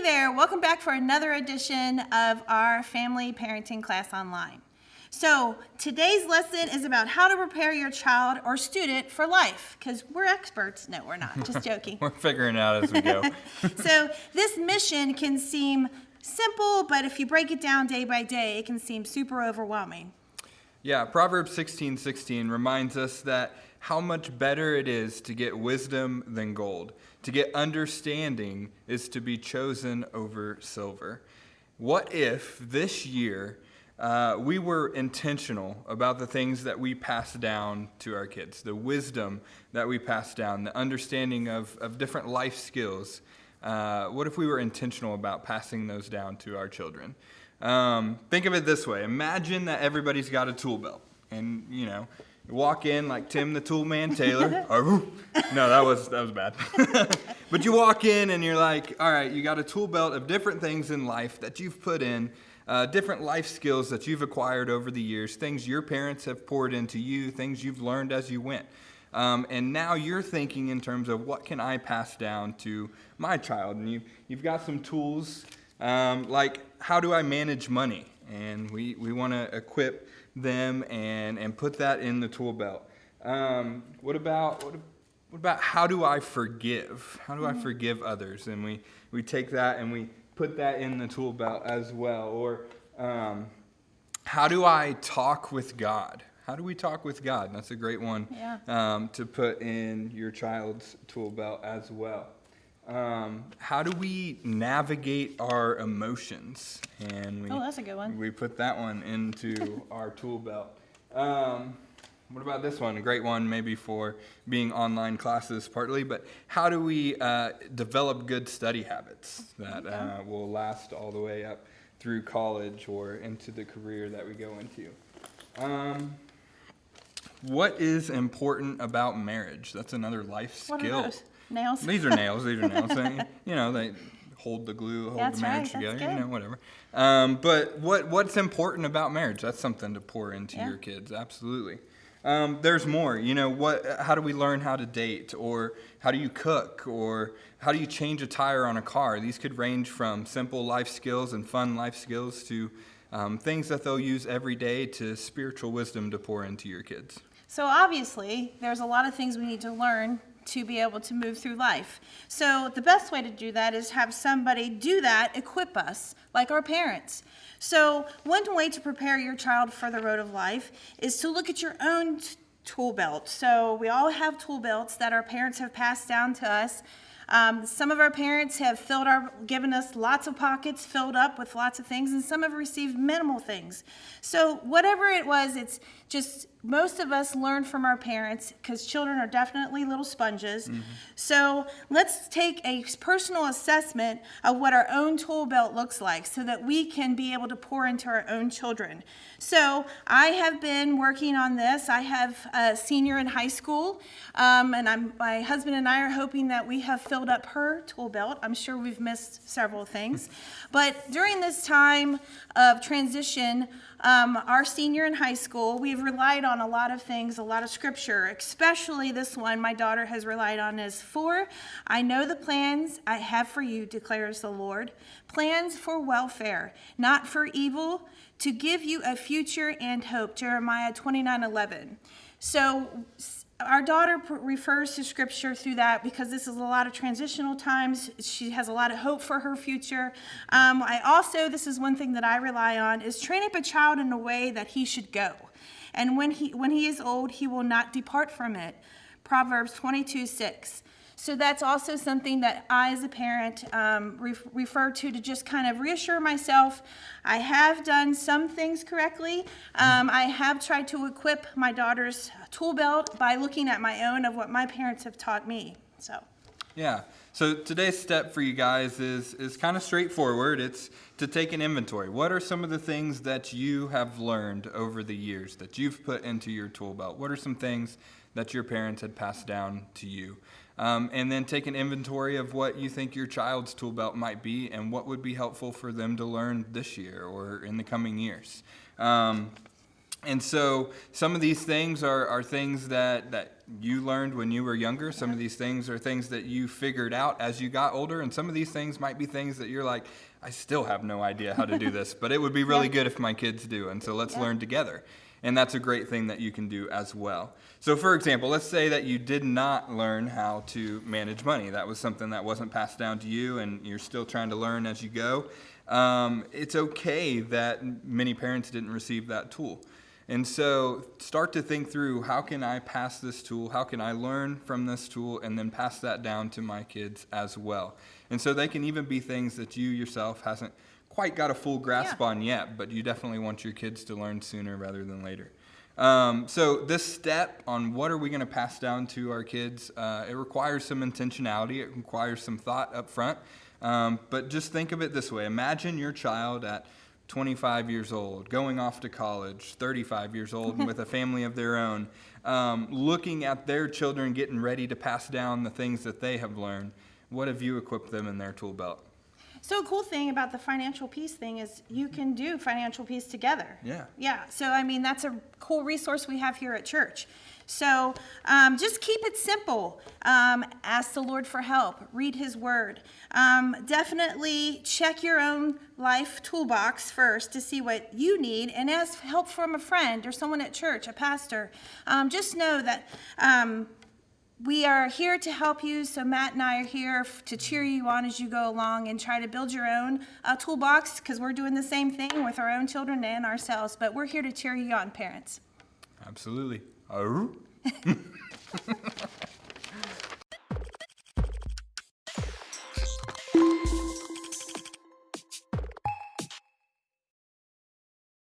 there, welcome back for another edition of our family parenting class online. So today's lesson is about how to prepare your child or student for life, because we're experts. No, we're not, just joking. We're figuring it out as we go. So this mission can seem simple, but if you break it down day by day, it can seem super overwhelming. Yeah, Proverbs 16:16 reminds us that how much better it is to get wisdom than gold. To get understanding is to be chosen over silver. What if this year we were intentional about the things that we pass down to our kids, the wisdom that we pass down, the understanding of different life skills? What if we were intentional about passing those down to our children? Think of it this way. Imagine that everybody's got a tool belt, and you walk in like Tim the Tool Man Taylor. No, that was bad. But you walk in and you're like, all right, you got a tool belt of different things in life that you've put in, different life skills that you've acquired over the years, things your parents have poured into you, things you've learned as you went. And now you're thinking in terms of what can I pass down to my child? And you've got some tools like how do I manage money? And we want to equip them and put that in the tool belt. What about how do I forgive? How do I forgive others? And we take that and we put that in the tool belt as well. Or how do I talk with God? How do we talk with God? That's a great one to put in your child's tool belt as well. How do we navigate our emotions? And that's a good one. We put that one into our tool belt. What about this one? A great one maybe for being online classes partly, but how do we develop good study habits that will last all the way up through college or into the career that we go into? What is important about marriage? That's another life skill. What are those? Nails? These are nails. They hold the glue, hold the marriage together, whatever. But what's important about marriage? That's something to pour into your kids, absolutely. There's more. How do we learn how to date? Or how do you cook? Or how do you change a tire on a car? These could range from simple life skills and fun life skills to things that they'll use every day to spiritual wisdom to pour into your kids. So obviously, there's a lot of things we need to learn to be able to move through life. So the best way to do that is have somebody do that, equip us, like our parents. So one way to prepare your child for the road of life is to look at your own tool belt. So we all have tool belts that our parents have passed down to us. Some of our parents have given us lots of pockets filled up with lots of things, and some have received minimal things. So whatever it was, it's just most of us learn from our parents because children are definitely little sponges. Mm-hmm. So let's take a personal assessment of what our own tool belt looks like so that we can be able to pour into our own children. So I have been working on this. I have a senior in high school, and my husband and I are hoping that we have filled up her tool belt. I'm sure we've missed several things. But during this time of transition, our senior in high school, we've relied on a lot of things, a lot of scripture, especially this one my daughter has relied on is, "For I know the plans I have for you, declares the Lord, plans for welfare, not for evil, to give you a future and hope," Jeremiah 29:11. So our daughter refers to scripture through that because this is a lot of transitional times. She has a lot of hope for her future. This is one thing that I rely on, is train up a child in a way that he should go. And when he is old, he will not depart from it. Proverbs 22:6. So that's also something that I, as a parent, refer to just kind of reassure myself. I have done some things correctly. I have tried to equip my daughter's tool belt by looking at my own of what my parents have taught me. So today's step for you guys is kind of straightforward. It's to take an inventory. What are some of the things that you have learned over the years that you've put into your tool belt? What are some things that your parents had passed down to you? And then take an inventory of what you think your child's tool belt might be and what would be helpful for them to learn this year or in the coming years. And so some of these things are things that you learned when you were younger. Some of these things are things that you figured out as you got older. And some of these things might be things that you're like, I still have no idea how to do this, but it would be really good if my kids do. And so let's learn together. And that's a great thing that you can do as well. So for example, let's say that you did not learn how to manage money. That was something that wasn't passed down to you and you're still trying to learn as you go. It's okay that many parents didn't receive that tool. And so start to think through, how can I pass this tool? How can I learn from this tool and then pass that down to my kids as well? And so they can even be things that you yourself hasn't quite got a full grasp on yet, but you definitely want your kids to learn sooner rather than later. So this step on what are we going to pass down to our kids, it requires some intentionality. It requires some thought up front. But just think of it this way. Imagine your child at 25 years old, going off to college, 35 years old, and with a family of their own, looking at their children getting ready to pass down the things that they have learned. What have you equipped them in their tool belt? So a cool thing about the financial peace thing is you can do financial peace together. Yeah. So, I mean, that's a cool resource we have here at church. So just keep it simple. Ask the Lord for help. Read his word. Definitely check your own life toolbox first to see what you need, and ask help from a friend or someone at church, a pastor. Just know that we are here to help you. So Matt and I are here to cheer you on as you go along and try to build your own toolbox, because we're doing the same thing with our own children and ourselves. But we're here to cheer you on, parents. Absolutely.